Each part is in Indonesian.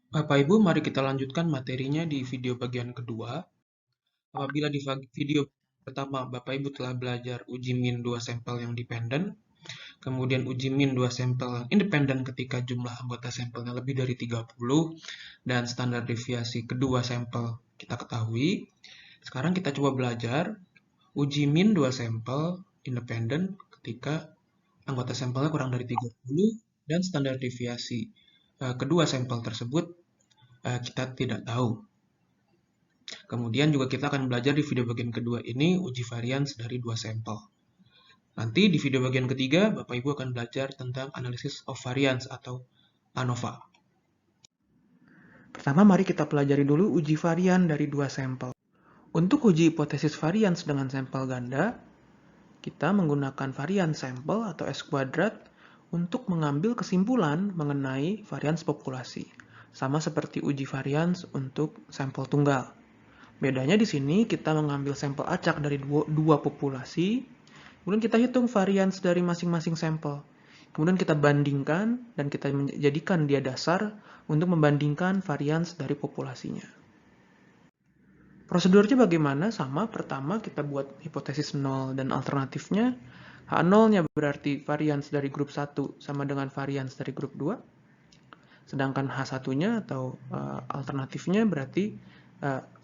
Bapak Ibu, mari kita lanjutkan materinya di video bagian kedua. Apabila di video pertama Bapak Ibu telah belajar uji min 2 sampel yang dependen, kemudian uji min 2 sampel yang independen ketika jumlah anggota sampelnya lebih dari 30, dan standar deviasi kedua sampel kita ketahui. Sekarang kita coba belajar uji min 2 sampel independen ketika anggota sampelnya kurang dari 30 dan standar deviasi kedua sampel tersebut kita tidak tahu. Kemudian juga kita akan belajar di video bagian kedua ini uji varians dari dua sampel. Nanti di video bagian ketiga, Bapak Ibu akan belajar tentang analysis of variance atau ANOVA. Pertama, mari kita pelajari dulu uji varian dari dua sampel. Untuk uji hipotesis varians dengan sampel ganda, kita menggunakan varian sampel atau S kuadrat untuk mengambil kesimpulan mengenai varians populasi. Sama seperti uji varians untuk sampel tunggal. Bedanya di sini kita mengambil sampel acak dari dua populasi, kemudian kita hitung varians dari masing-masing sampel. Kemudian kita bandingkan dan kita menjadikan dia dasar untuk membandingkan varians dari populasinya. Prosedurnya bagaimana? Sama, pertama kita buat hipotesis 0 dan alternatifnya. H0-nya berarti varians dari grup 1 sama dengan varians dari grup 2. Sedangkan H1-nya atau alternatifnya berarti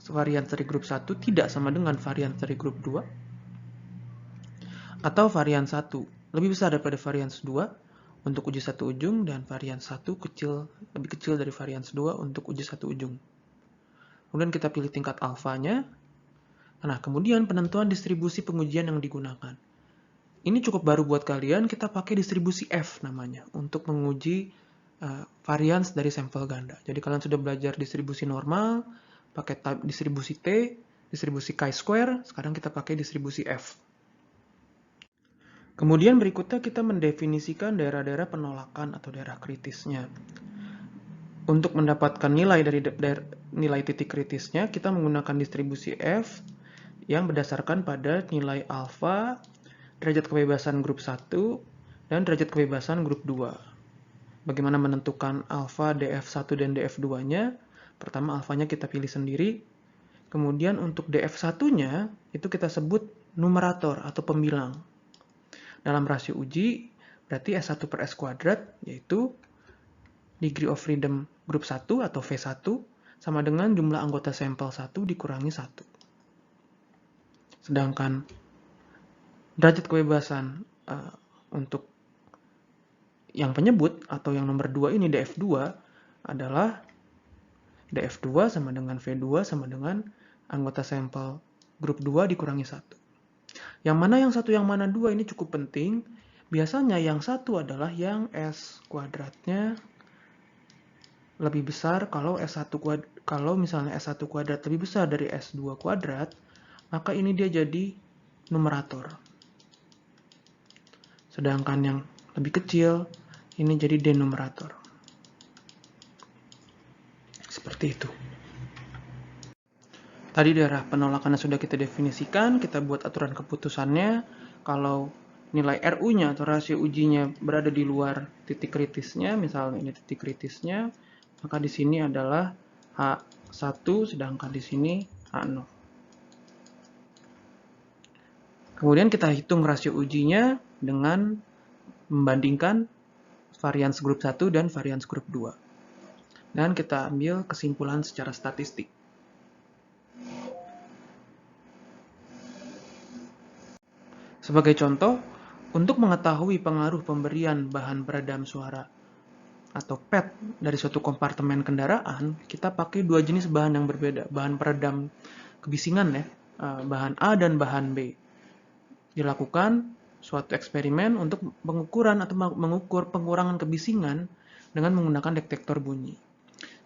varians dari grup 1 tidak sama dengan varians dari grup 2. Atau varians 1 lebih besar daripada varians 2 untuk uji satu ujung dan varians 1 lebih kecil dari varians 2 untuk uji satu ujung. Kemudian kita pilih tingkat alfanya. Nah, kemudian penentuan distribusi pengujian yang digunakan. Ini cukup baru buat kalian, kita pakai distribusi F namanya untuk menguji varians dari sampel ganda. Jadi kalian sudah belajar distribusi normal, pakai distribusi T, distribusi chi-square, sekarang kita pakai distribusi F. Kemudian berikutnya kita mendefinisikan daerah-daerah penolakan atau daerah kritisnya. Untuk mendapatkan nilai dari nilai titik kritisnya, kita menggunakan distribusi F yang berdasarkan pada nilai alfa, derajat kebebasan grup 1, dan derajat kebebasan grup 2. Bagaimana menentukan alfa, df1, dan df2-nya? Pertama, alfanya kita pilih sendiri. Kemudian untuk df1-nya, itu kita sebut numerator atau pembilang. Dalam rasio uji, berarti S1 per S kuadrat, yaitu degree of freedom grup 1 atau V1, sama dengan jumlah anggota sampel 1 dikurangi 1. Sedangkan derajat kebebasan untuk yang penyebut atau yang nomor 2 ini df2 adalah df2 sama dengan v2 sama dengan anggota sampel grup 2 dikurangi 1. Yang mana yang satu, yang mana 2 ini cukup penting. Biasanya yang satu adalah yang S kuadratnya lebih besar kalau kalau misalnya S1 kuadrat lebih besar dari S2 kuadrat, maka ini dia jadi numerator. Sedangkan yang lebih kecil ini jadi denumerator. Seperti itu. Tadi daerah penolakannya sudah kita definisikan, kita buat aturan keputusannya. Kalau nilai RU-nya atau rasio ujinya berada di luar titik kritisnya, misalnya ini titik kritisnya, maka di sini adalah H1, sedangkan di sini H0. Kemudian kita hitung rasio ujinya dengan membandingkan varians grup 1 dan varians grup 2. Dan kita ambil kesimpulan secara statistik. Sebagai contoh, untuk mengetahui pengaruh pemberian bahan peredam suara atau PET dari suatu kompartemen kendaraan, kita pakai dua jenis bahan yang berbeda, bahan peredam kebisingan ya, bahan A dan bahan B. Dilakukan suatu eksperimen untuk pengukuran atau mengukur pengurangan kebisingan dengan menggunakan detektor bunyi.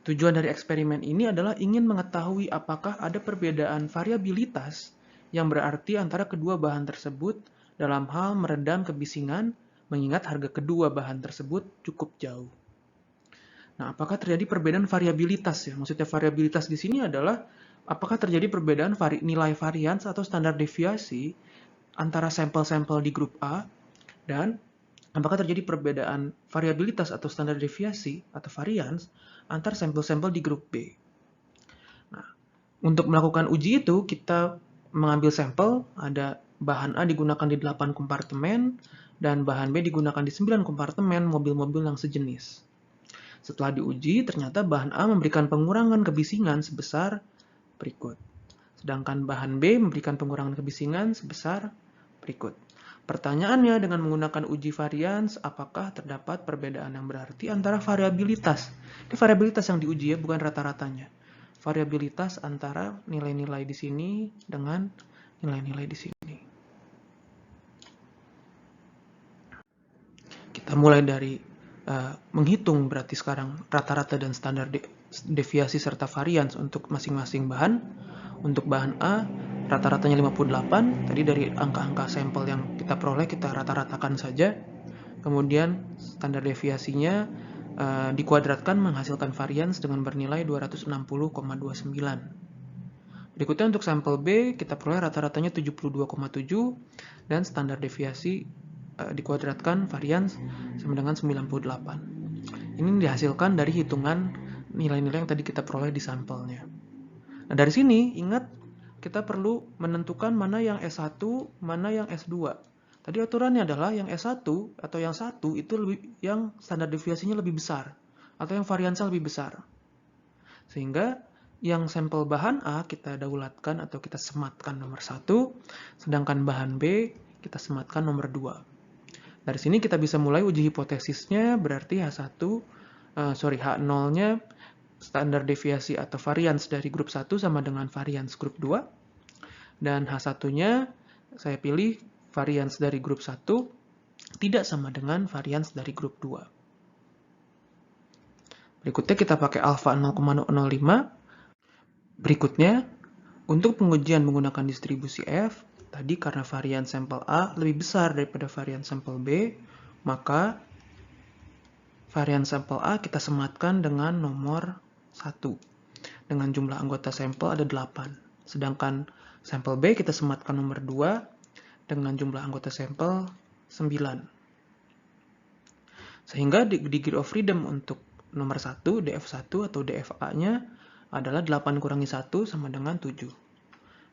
Tujuan dari eksperimen ini adalah ingin mengetahui apakah ada perbedaan variabilitas yang berarti antara kedua bahan tersebut dalam hal meredam kebisingan, mengingat harga kedua bahan tersebut cukup jauh. Nah, apakah terjadi perbedaan variabilitas ya? Maksudnya variabilitas di sini adalah apakah terjadi perbedaan nilai varians atau standar deviasi antara sampel-sampel di grup A dan apakah terjadi perbedaan variabilitas atau standar deviasi atau varians antar sampel-sampel di grup B. Nah, untuk melakukan uji itu, kita mengambil sampel, ada bahan A digunakan di 8 kompartemen, dan bahan B digunakan di 9 kompartemen mobil-mobil yang sejenis. Setelah diuji, ternyata bahan A memberikan pengurangan kebisingan sebesar berikut. Sedangkan bahan B memberikan pengurangan kebisingan sebesar berikut. Pertanyaannya, dengan menggunakan uji varians, apakah terdapat perbedaan yang berarti antara variabilitas? Ini variabilitas yang diuji ya, bukan rata-ratanya. Variabilitas antara nilai-nilai di sini dengan nilai-nilai di sini. Kita mulai dari menghitung berarti sekarang rata-rata dan standar deviasi serta varians untuk masing-masing bahan. Untuk bahan A, rata-ratanya 58. Tadi dari angka-angka sampel yang kita peroleh, kita rata-ratakan saja. Kemudian standar deviasinya dikuadratkan menghasilkan varians dengan bernilai 260,29. Berikutnya untuk sampel B, kita peroleh rata-ratanya 72,7 dan standar deviasi dikuadratkan varians sama dengan 98. Ini dihasilkan dari hitungan nilai-nilai yang tadi kita peroleh di sampelnya. Nah, dari sini ingat kita perlu menentukan mana yang S1, mana yang S2. Tadi aturannya adalah yang S1 atau yang 1 itu yang standar deviasinya lebih besar atau yang variansnya lebih besar. Sehingga yang sampel bahan A kita daulatkan atau kita sematkan nomor 1, sedangkan bahan B kita sematkan nomor 2. Dari sini kita bisa mulai uji hipotesisnya, berarti H0-nya standar deviasi atau varians dari grup 1 sama dengan varians grup 2. Dan H1-nya saya pilih varians dari grup 1 tidak sama dengan varians dari grup 2. Berikutnya kita pakai alfa 0,05. Berikutnya, untuk pengujian menggunakan distribusi F, tadi karena varian sampel A lebih besar daripada varian sampel B, maka varian sampel A kita sematkan dengan nomor 1. Dengan jumlah anggota sampel ada 8. Sedangkan sampel B kita sematkan nomor 2 dengan jumlah anggota sampel 9. Sehingga degree of freedom untuk nomor 1, DF1 atau DFA-nya adalah 8 kurangi 1 sama dengan 7.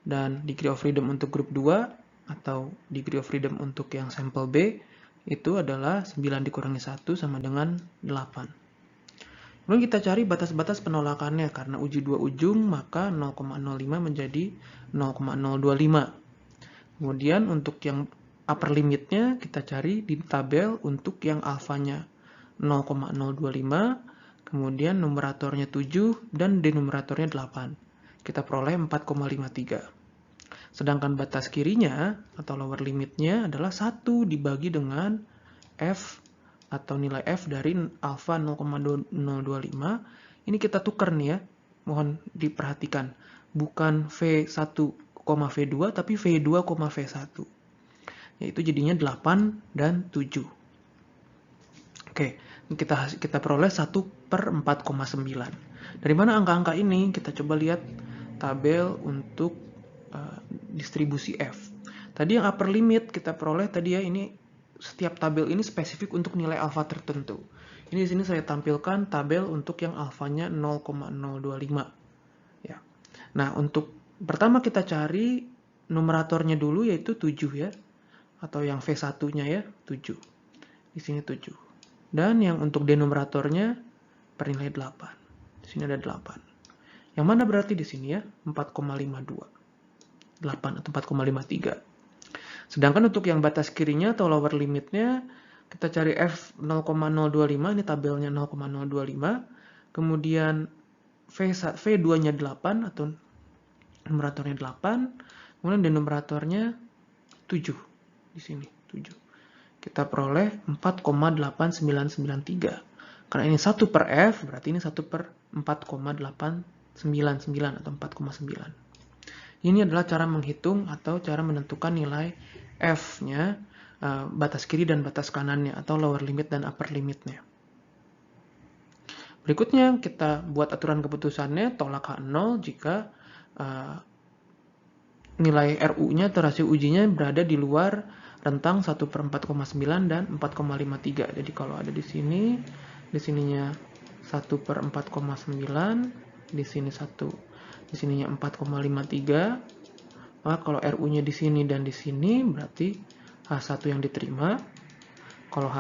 Dan degree of freedom untuk grup 2 atau degree of freedom untuk yang sampel B itu adalah 9 dikurangi 1 sama dengan 8. Kemudian kita cari batas-batas penolakannya. Karena uji dua ujung, maka 0,05 menjadi 0,025. Kemudian untuk yang upper limitnya, kita cari di tabel untuk yang alfanya 0,025, kemudian numeratornya 7, dan denominatornya 8. Kita peroleh 4,53. Sedangkan batas kirinya, atau lower limitnya, adalah 1 dibagi dengan F atau nilai F dari alfa 0,025. Ini kita tukar nih ya, mohon diperhatikan. Bukan V1, V2, tapi V2, V1. Yaitu jadinya 8 dan 7. Oke, kita peroleh 1/4,9. Dari mana angka-angka ini? Kita coba lihat tabel untuk distribusi F. Tadi yang upper limit kita peroleh tadi ya, ini setiap tabel ini spesifik untuk nilai alfa tertentu. Ini di sini saya tampilkan tabel untuk yang alfanya 0,025. Ya. Nah, untuk pertama kita cari numeratornya dulu yaitu 7 ya. Atau yang V1-nya ya, 7. Di sini 7. Dan yang untuk denominatornya bernilai 8. Di sini ada 8. Yang mana berarti di sini ya? 4,52. 8 atau 4,53. Sedangkan untuk yang batas kirinya atau lower limitnya, kita cari F 0,025, ini tabelnya 0,025. Kemudian V2-nya 8 atau numeratornya 8. Kemudian denominatornya 7. Di sini 7. Kita peroleh 4,8993. Karena ini 1 per F, berarti ini 1 per 4,899 atau 4,9. Ini adalah cara menghitung atau cara menentukan nilai F-nya, batas kiri dan batas kanannya, atau lower limit dan upper limitnya. Berikutnya kita buat aturan keputusannya, tolak H0 jika nilai RU-nya atau rasio ujinya berada di luar rentang 1/4,9 dan 4,53. Jadi kalau ada di sininya 1/4,9, di sini 1, di sininya 4,53. Maka kalau RU-nya di sini dan di sini berarti H1 yang diterima. Kalau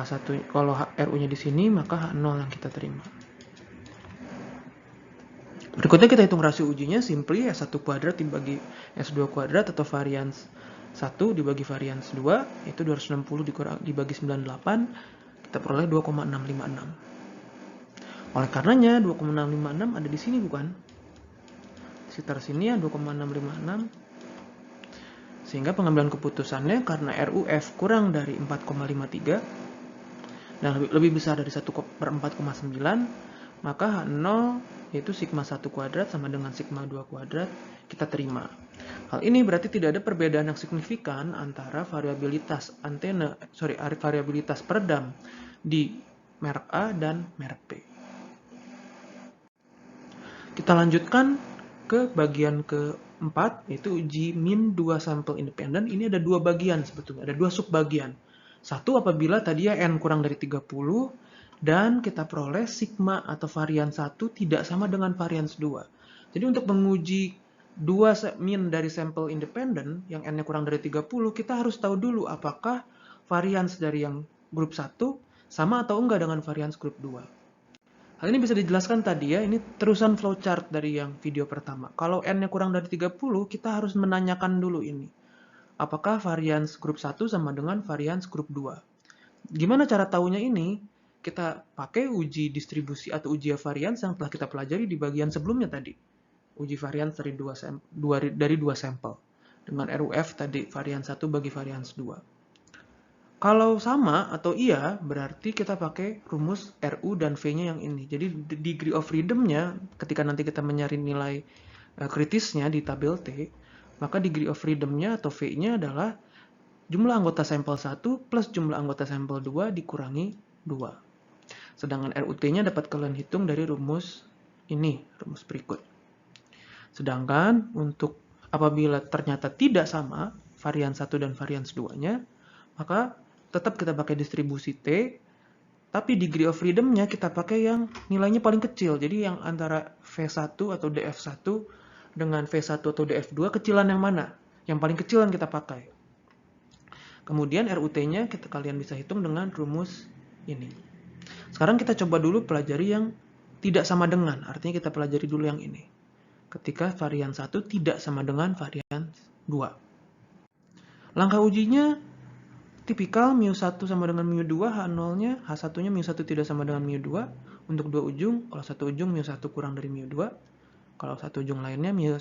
RU-nya di sini maka H0 yang kita terima. Berikutnya kita hitung rasio ujinya, simply S1 kuadrat dibagi S2 kuadrat atau varians 1 dibagi varians 2, itu 260 dibagi 98, kita peroleh 2,656. Oleh karenanya 2,656 ada di sini bukan? Sekitar sini ya 2,656. Sehingga pengambilan keputusannya karena RUF kurang dari 4,53 dan lebih besar dari 1/4,9, maka H0 yaitu sigma 1 kuadrat sama dengan sigma 2 kuadrat kita terima. Hal ini berarti tidak ada perbedaan yang signifikan antara variabilitas variabilitas peredam di merek A dan merek B. Kita lanjutkan ke bagian keempat, yaitu uji min 2 sampel independen. Ini ada dua bagian sebetulnya, ada dua subbagian. Satu apabila tadi ya N kurang dari 30, dan kita peroleh sigma atau varian 1 tidak sama dengan varian 2. Jadi untuk menguji min dari sampel independen yang N-nya kurang dari 30, kita harus tahu dulu apakah varian dari yang grup 1 sama atau enggak dengan varian grup 2. Hal ini bisa dijelaskan tadi ya, ini terusan flowchart dari yang video pertama. Kalau N-nya kurang dari 30, kita harus menanyakan dulu ini. Apakah varian grup 1 sama dengan varian grup 2? Gimana cara tahunya ini? Kita pakai uji distribusi atau uji varians yang telah kita pelajari di bagian sebelumnya tadi. Uji varians dari dua sampel. Dengan RUF tadi, varians 1 bagi varians 2. Kalau sama atau iya, berarti kita pakai rumus RU dan V-nya yang ini. Jadi degree of freedom-nya, ketika nanti kita mencari nilai kritisnya di tabel T, maka degree of freedom-nya atau V-nya adalah jumlah anggota sampel 1 plus jumlah anggota sampel 2 dikurangi 2. Sedangkan RUT-nya dapat kalian hitung dari rumus ini, rumus berikut. Sedangkan untuk apabila ternyata tidak sama varian 1 dan varian 2-nya, maka tetap kita pakai distribusi T, tapi degree of freedom-nya kita pakai yang nilainya paling kecil. Jadi yang antara V1 atau DF1 dengan V1 atau DF2 kecilan yang mana? Yang paling kecil yang kita pakai. Kemudian RUT-nya kalian bisa hitung dengan rumus ini. Sekarang kita coba dulu pelajari yang tidak sama dengan, artinya kita pelajari dulu yang ini. Ketika varian 1 tidak sama dengan varian 2. Langkah ujinya tipikal μ1 sama dengan μ2, H0-nya, H1-nya μ1 tidak sama dengan μ2. Untuk dua ujung, kalau satu ujung μ1 kurang dari μ2, kalau satu ujung lainnya μ1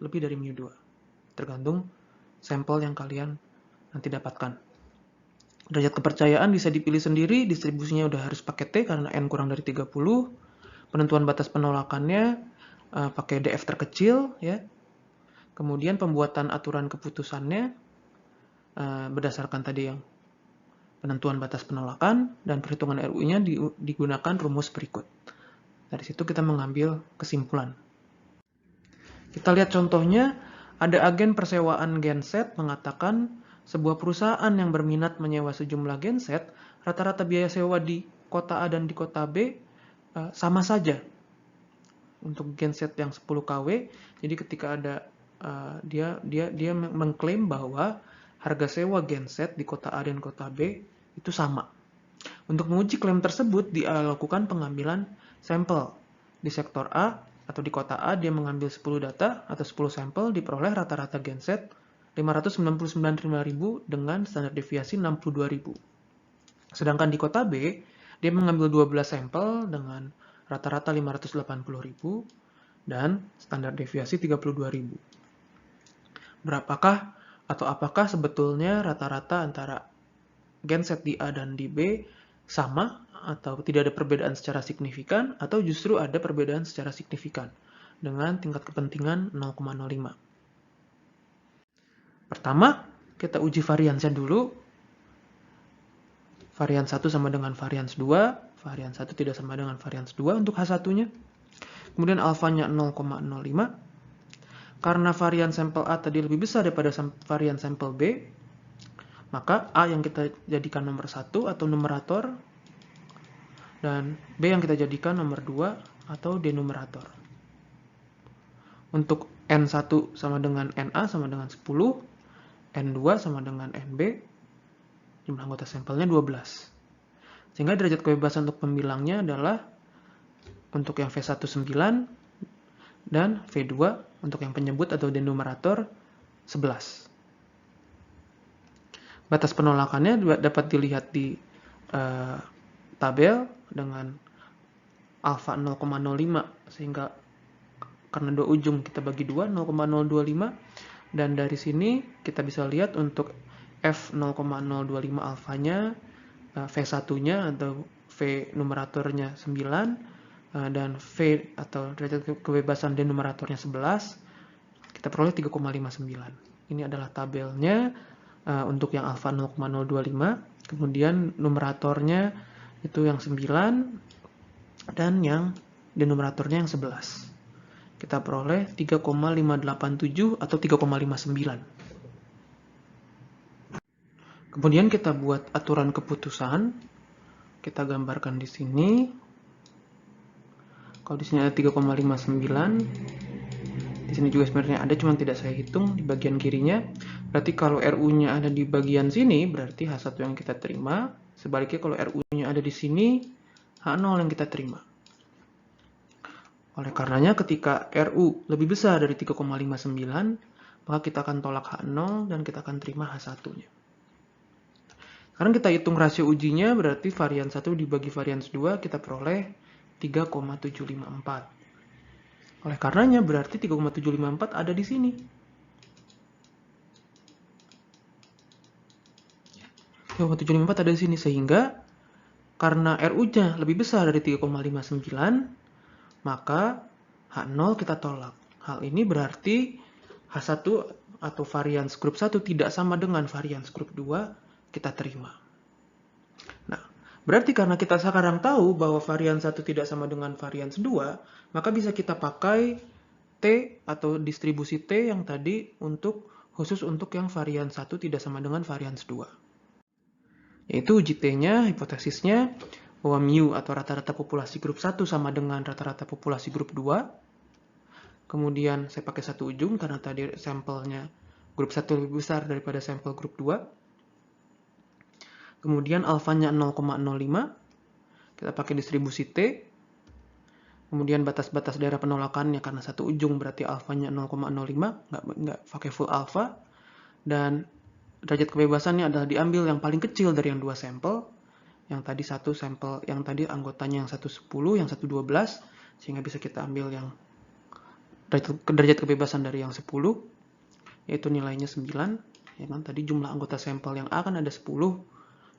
lebih dari μ2. Tergantung sampel yang kalian nanti dapatkan. Derajat kepercayaan bisa dipilih sendiri, distribusinya udah harus pakai T karena N kurang dari 30. Penentuan batas penolakannya pakai DF terkecil ya. Kemudian pembuatan aturan keputusannya berdasarkan tadi yang penentuan batas penolakan, dan perhitungan RU-nya digunakan rumus berikut. Dari situ kita mengambil kesimpulan. Kita lihat contohnya, ada agen persewaan genset mengatakan sebuah perusahaan yang berminat menyewa sejumlah genset, rata-rata biaya sewa di kota A dan di kota B sama saja. Untuk genset yang 10 kW, jadi ketika ada dia mengklaim bahwa harga sewa genset di kota A dan kota B itu sama. Untuk menguji klaim tersebut, dilakukan pengambilan sampel. Di sektor A atau di kota A, dia mengambil 10 data atau 10 sampel, diperoleh rata-rata genset 599.000 dengan standar deviasi 62.000. Sedangkan di kota B, dia mengambil 12 sampel dengan rata-rata 580.000 dan standar deviasi 32.000. Berapakah atau apakah sebetulnya rata-rata antara genset di A dan di B sama atau tidak ada perbedaan secara signifikan, atau justru ada perbedaan secara signifikan dengan tingkat kepentingan 0,05. Pertama, kita uji variansnya dulu. Varian 1 sama dengan varian 2, varian 1 tidak sama dengan varian 2 untuk H1-nya. Kemudian alfanya 0,05. Karena varian sampel A tadi lebih besar daripada varian sampel B, Maka A yang kita jadikan nomor 1 atau numerator, dan B yang kita jadikan nomor 2 atau denumerator. Untuk N1 sama dengan NA sama dengan 10, N2 sama dengan NB, jumlah anggota sampelnya 12. Sehingga derajat kebebasan untuk pembilangnya adalah untuk yang V1 9 dan V2 untuk yang penyebut atau denumerator 11. Batas penolakannya dapat dilihat di tabel dengan alfa 0,05, sehingga karena dua ujung kita bagi 2, 0,025, dan dari sini kita bisa lihat untuk F 0,025 alfanya, V1-nya atau V numeratornya 9, dan V atau derajat kebebasan denumeratornya 11, kita peroleh 3,59. Ini adalah tabelnya untuk yang alfa 0,025, kemudian numeratornya itu yang 9, dan yang denumeratornya yang 11. Kita peroleh 3,587 atau 3,59. Kemudian kita buat aturan keputusan. Kita gambarkan di sini. Kalau di sini ada 3,59, di sini juga sebenarnya ada, cuma tidak saya hitung di bagian kirinya. Berarti kalau RU-nya ada di bagian sini, berarti H1 yang kita terima. Sebaliknya kalau RU-nya ada di sini, H0 yang kita terima. Oleh karenanya ketika RU lebih besar dari 3,59, maka kita akan tolak H0 dan kita akan terima H1-nya. Sekarang kita hitung rasio ujinya, berarti varian 1 dibagi varian 2, kita peroleh 3,754. Oleh karenanya berarti 3,754 ada di sini. 3,754 ada di sini, sehingga karena RU-nya lebih besar dari 3,59, maka H0 kita tolak. Hal ini berarti H1 atau varians grup 1 tidak sama dengan varians grup 2 kita terima. Nah, berarti karena kita sekarang tahu bahwa varians 1 tidak sama dengan varians 2, maka bisa kita pakai T atau distribusi T yang tadi khusus untuk yang varians 1 tidak sama dengan varians 2. Yaitu uji T-nya, hipotesisnya, bahwa mu atau rata-rata populasi grup 1 sama dengan rata-rata populasi grup 2. Kemudian saya pakai satu ujung karena tadi sampelnya grup 1 lebih besar daripada sampel grup 2. Kemudian alfanya 0,05. Kita pakai distribusi T. Kemudian batas-batas daerah penolakannya karena satu ujung berarti alfanya 0,05, nggak pakai full alfa. Dan derajat kebebasannya adalah diambil yang paling kecil dari yang dua sampel. Yang tadi satu sampel, yang tadi anggotanya yang 110, yang 112, sehingga bisa kita ambil yang derajat kebebasan dari yang 10, yaitu nilainya 9. Ya kan? Tadi jumlah anggota sampel yang A kan ada 10,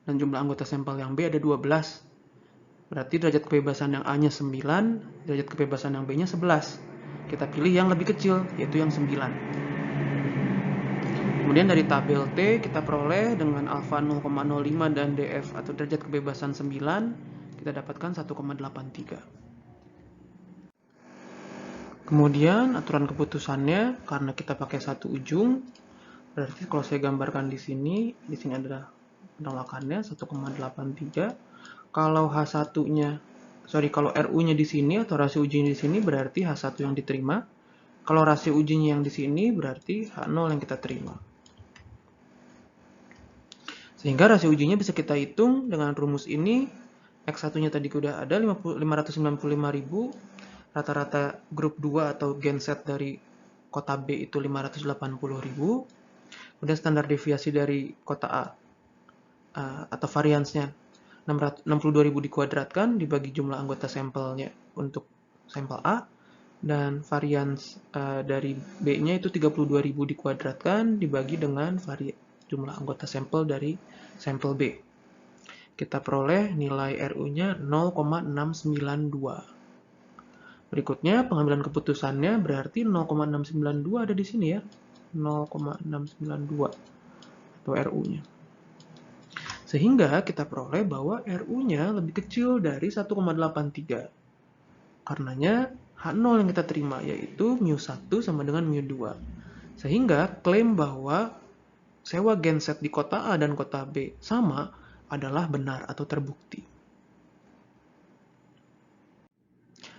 dan jumlah anggota sampel yang B ada 12. Berarti derajat kebebasan yang A-nya 9, derajat kebebasan yang B-nya 11. Kita pilih yang lebih kecil, yaitu yang 9. Kemudian dari tabel T kita peroleh dengan alfa 0,05 dan DF atau derajat kebebasan 9, kita dapatkan 1,83. Kemudian aturan keputusannya karena kita pakai satu ujung, berarti kalau saya gambarkan di sini adalah penolakannya 1,83. Kalau H1-nya, kalau RU-nya di sini atau rasio ujinya di sini berarti H1 yang diterima. Kalau rasio ujinya yang di sini berarti H0 yang kita terima. Sehingga rasio ujinya bisa kita hitung dengan rumus ini. X1-nya tadi sudah ada 595.000, rata-rata grup 2 atau genset dari kota B itu 580.000. Kemudian standar deviasi dari kota A atau variansnya 62.000 dikuadratkan dibagi jumlah anggota sampelnya untuk sampel A, dan varians dari B-nya itu 32.000 dikuadratkan dibagi dengan jumlah anggota sampel dari sampel B. Kita peroleh nilai RU-nya 0,692. Berikutnya pengambilan keputusannya berarti 0,692 ada di sini ya. 0,692 atau RU-nya. Sehingga kita peroleh bahwa RU-nya lebih kecil dari 1,83. Karenanya H0 yang kita terima yaitu mu1 sama dengan mu2. Sehingga klaim bahwa sewa genset di kota A dan kota B sama adalah benar atau terbukti.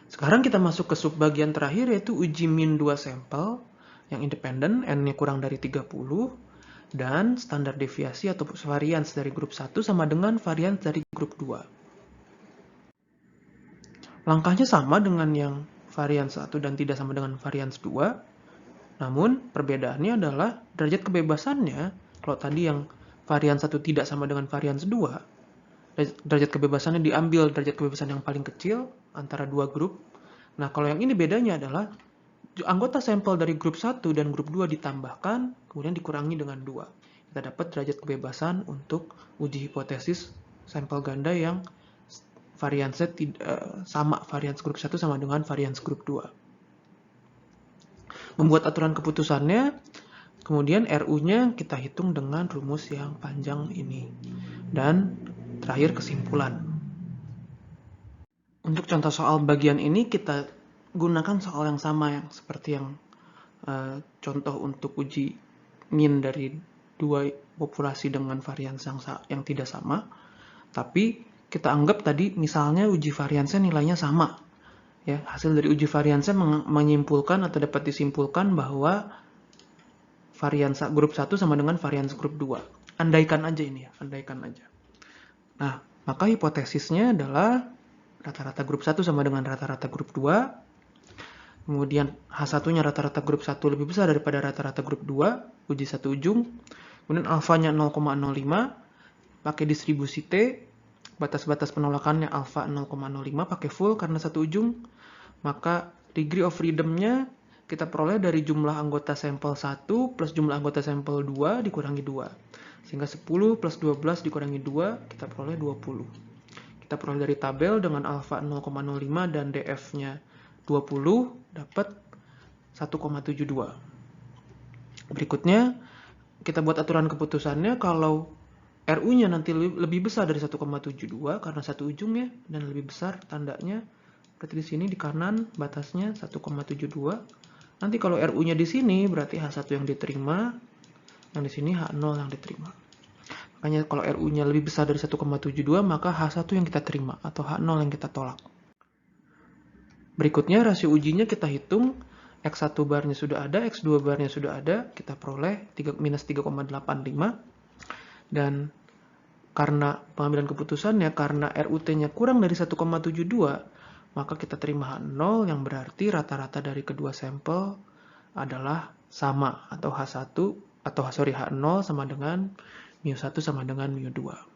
Sekarang kita masuk ke subbagian terakhir, yaitu uji min 2 sampel yang independen, N-nya kurang dari 30, dan standar deviasi atau varians dari grup 1 sama dengan varians dari grup 2. Langkahnya sama dengan yang varians 1 dan tidak sama dengan varians 2, namun perbedaannya adalah derajat kebebasannya. Kalau tadi yang varians 1 tidak sama dengan varians 2, derajat kebebasannya diambil derajat kebebasan yang paling kecil antara dua grup. Nah, kalau yang ini bedanya adalah anggota sampel dari grup 1 dan grup 2 ditambahkan, kemudian dikurangi dengan 2. Kita dapat derajat kebebasan untuk uji hipotesis sampel ganda yang variansnya sama, varians grup 1 sama dengan varians grup 2. Membuat aturan keputusannya, kemudian RU-nya kita hitung dengan rumus yang panjang ini. Dan terakhir kesimpulan. Untuk contoh soal bagian ini kita gunakan soal yang sama yang seperti yang contoh untuk uji min dari dua populasi dengan varians yang tidak sama. Tapi kita anggap tadi misalnya uji variansnya nilainya sama. Ya, hasil dari uji variansnya menyimpulkan atau dapat disimpulkan bahwa varians grup 1 sama dengan varians grup 2. Andaikan aja ini ya, andaikan aja. Nah, maka hipotesisnya adalah rata-rata grup 1 sama dengan rata-rata grup 2. Kemudian H1-nya rata-rata grup 1 lebih besar daripada rata-rata grup 2, uji satu ujung. Kemudian alfanya 0,05, pakai distribusi T, batas-batas penolakannya alfa 0,05, pakai full karena satu ujung. Maka degree of freedom-nya kita peroleh dari jumlah anggota sampel 1 plus jumlah anggota sampel 2 dikurangi 2. Sehingga 10 plus 12 dikurangi 2, kita peroleh 20. Kita peroleh dari tabel dengan alfa 0,05 dan DF-nya 20, dapat 1,72. Berikutnya, kita buat aturan keputusannya kalau RU-nya nanti lebih besar dari 1,72 karena satu ujungnya dan lebih besar tandanya. Berarti di sini di kanan batasnya 1,72. Nanti kalau RU-nya di sini berarti H1 yang diterima, yang di sini H0 yang diterima. Makanya kalau RU-nya lebih besar dari 1,72 maka H1 yang kita terima atau H0 yang kita tolak. Berikutnya rasio ujinya kita hitung. X1 barnya sudah ada, X2 barnya sudah ada, kita peroleh minus 3,85. Dan karena pengambilan keputusannya, karena RUT-nya kurang dari 1,72, maka kita terima H0 yang berarti rata-rata dari kedua sampel adalah sama atau H1 atau H0 sama dengan mu1 sama dengan mu2.